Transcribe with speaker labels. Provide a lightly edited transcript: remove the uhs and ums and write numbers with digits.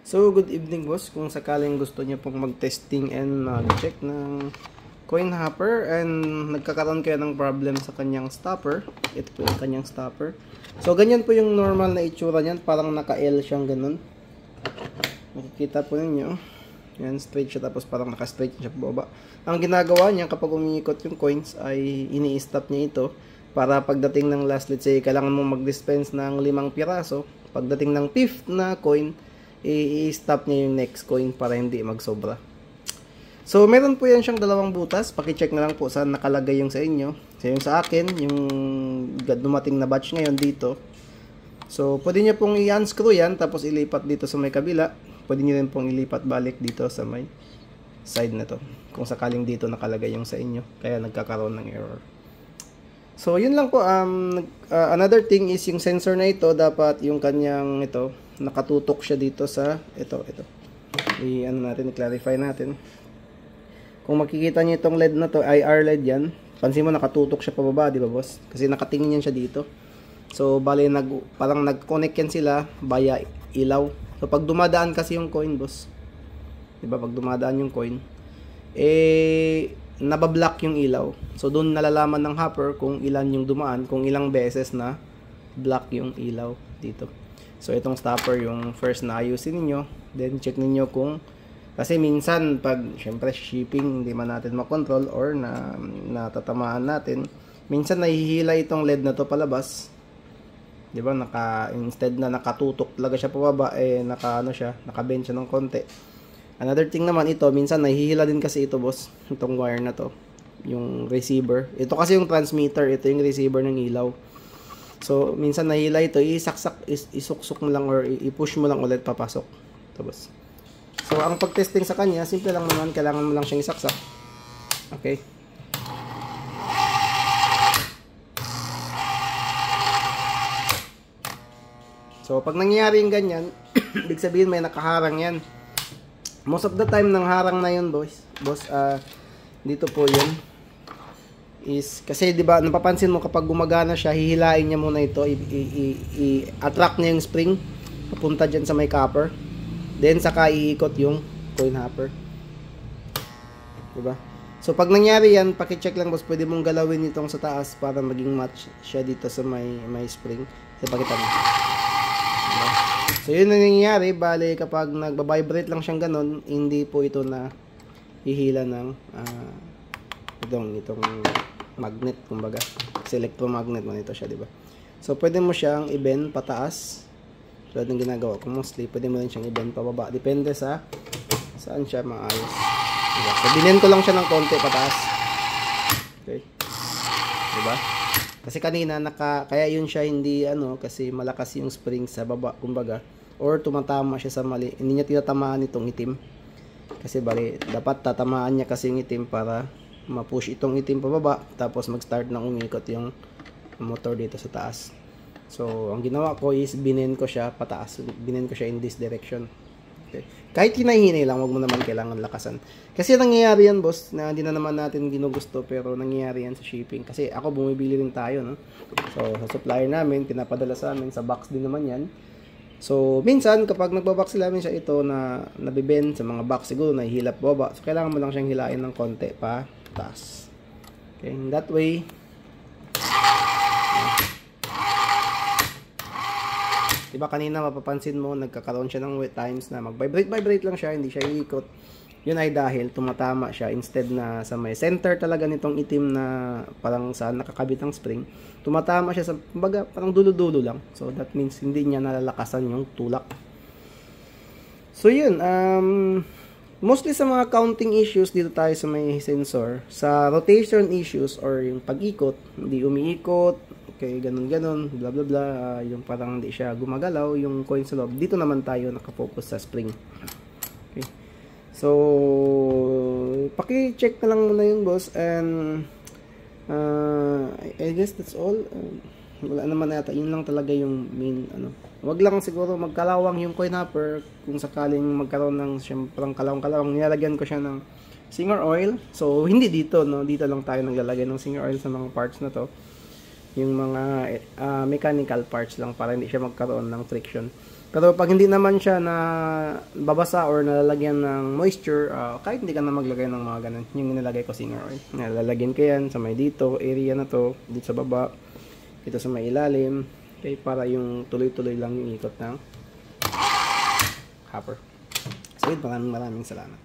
Speaker 1: So, good evening boss. Kung sakaling gusto niyo pong mag-testing and mag-check ng coin hopper and nagkakaroon kayo ng problem sa kanyang stopper, ito po yung kanyang stopper. So, ganyan po yung normal na itsura niyan. Parang naka-L siyang ganun. Makikita po ninyo. Yan, straight siya tapos parang naka-straight siya baba. Ang ginagawa niya kapag umiikot yung coins ay ini-stop niya ito para pagdating ng last, let's say, kailangan mo mag-dispense ng 5 piraso. Pagdating ng 5th na coin, i-stop niya yung next coin para hindi magsobra. So, meron po yan siyang dalawang butas. Paki-check na lang po saan nakalagay yung sa inyo. So, yung sa akin, yung dumating na batch ngayon dito. So, pwede nyo pong i-unscrew yan, tapos ilipat dito sa may kabila. Pwede nyo rin pong ilipat balik dito sa may side na to. Kung sakaling dito nakalagay yung sa inyo. Kaya nagkakaroon ng error. So, yun lang po. Another thing is yung sensor na ito, dapat yung kanyang ito, nakatutok siya dito sa ito. I-clarify natin. Kung makikita niyo itong LED na to, IR LED yan. Pansin mo nakatutok siya pababa, di ba boss? Kasi nakatingin yan siya dito. So, bali parang nag-connect yan sila via ilaw. So, pag dumadaan kasi yung coin, boss, di ba, pag dumadaan yung coin, nabablock yung ilaw. So, doon nalalaman ng hopper kung ilan yung dumaan, kung ilang beses na block yung ilaw dito. So, itong stopper yung first na ayusin niyo. Then, check niyo kung, kasi minsan, pag, syempre, shipping, hindi man natin makontrol or natatamaan natin, minsan nahihila itong LED na to palabas. Di ba? Instead na nakatutok talaga siya pababa, naka-bend siya ng konti. Another thing naman ito, minsan nahihila din kasi ito, boss, itong wire na to, yung receiver. Ito kasi yung transmitter, ito yung receiver ng ilaw. So, minsan nahila ito, isuksok mo lang or i-push mo lang ulit papasok. Tapos. So, ang pag-testing sa kanya, simple lang naman, kailangan mo lang siyang isaksak. Okay. So, pag nangyayari yung ganyan, ibig sabihin may nakaharang yan. Most of the time, ng harang na yun, boss, dito po yun. Kasi 'di ba napapansin mo kapag gumagana siya, hihilain niya muna ito, i-attract niya yung spring papunta diyan sa may copper. Then saka iikot yung coin hopper. 'Di ba? So pag nangyari 'yan, paki-check lang boss, pwede mong galawin itong sa taas para maging match siya dito sa may spring. So pakita mo. Diba? So yun ang nangyayari, bale kapag nagba-vibrate lang siyang ganun, hindi po ito na hihila ng itong magnet, kumbaga. Kasi electromagnet man ito siya, di ba? So, pwede mo siyang i-bend pataas. So, yung ginagawa ko mostly, pwede mo rin siyang i-bend pababa. Depende sa saan siya maayos. Diba? So, binend ko lang siya ng konti pataas. Okay. Diba? Kasi kanina, kaya yun siya hindi, kasi malakas yung spring sa baba, kumbaga. Or tumatama siya sa mali. Hindi niya tinatamaan itong itim. Kasi bali, dapat tatamaan niya kasi yung itim para ma-push itong itim pababa, tapos mag-start na umikot yung motor dito sa taas. So, ang ginawa ko is binend ko siya pataas. Binend ko siya in this direction. Okay. Kahit hinahinay lang, wag mo naman kailangan lakasan. Kasi nangyayari yan, boss, na hindi na naman natin ginugusto, pero nangyayari yan sa shipping. Kasi ako, bumibili rin tayo, no? So, sa supplier namin, pinapadala sa amin, sa box din naman yan. So, minsan, kapag nagbabox sila namin siya ito na nabibend sa mga box, siguro nahihilap baba. So, kailangan mo lang siyang hilain ng konti pa taas. Okay, in that way, diba kanina mapapansin mo, nagkakaroon siya ng wait times na mag-vibrate lang siya, hindi siya iikot. Yun ay dahil tumatama siya instead na sa may center talaga nitong itim na parang saan nakakabit ang spring. Tumatama siya sa, kumbaga, parang dulo-dulo lang. So, that means hindi niya nalalakasan yung tulak. So, yun. Mostly sa mga counting issues, dito tayo sa may sensor. Sa rotation issues or yung pag-ikot, hindi umiikot, okay, ganun-ganun, blah blah blah, yung parang hindi siya gumagalaw, yung coin sa loob. Dito naman tayo nakafocus sa spring. Okay. So, paki-check na lang muna yung boss, and I guess that's all. Wala naman yata, yun lang talaga yung main, wag lang siguro magkalawang yung coin hopper. Kung sakaling magkaroon ng siyempre kalawang-kalawang, nilalagyan ko siya ng Singer oil. So, hindi dito, no? Dito lang tayo naglalagay ng Singer oil sa mga parts na to. Yung mga mechanical parts lang para hindi siya magkaroon ng friction. Pero pag hindi naman siya na babasa or nalalagyan ng moisture, kahit hindi ka na maglagay ng mga ganun, yung nilalagay ko singer oil. Nalalagyan ko yan sa may dito, area na to, dito sa baba, dito sa may ilalim, okay, para yung tuloy-tuloy lang yung ikot ng hopper. So, maraming salamat.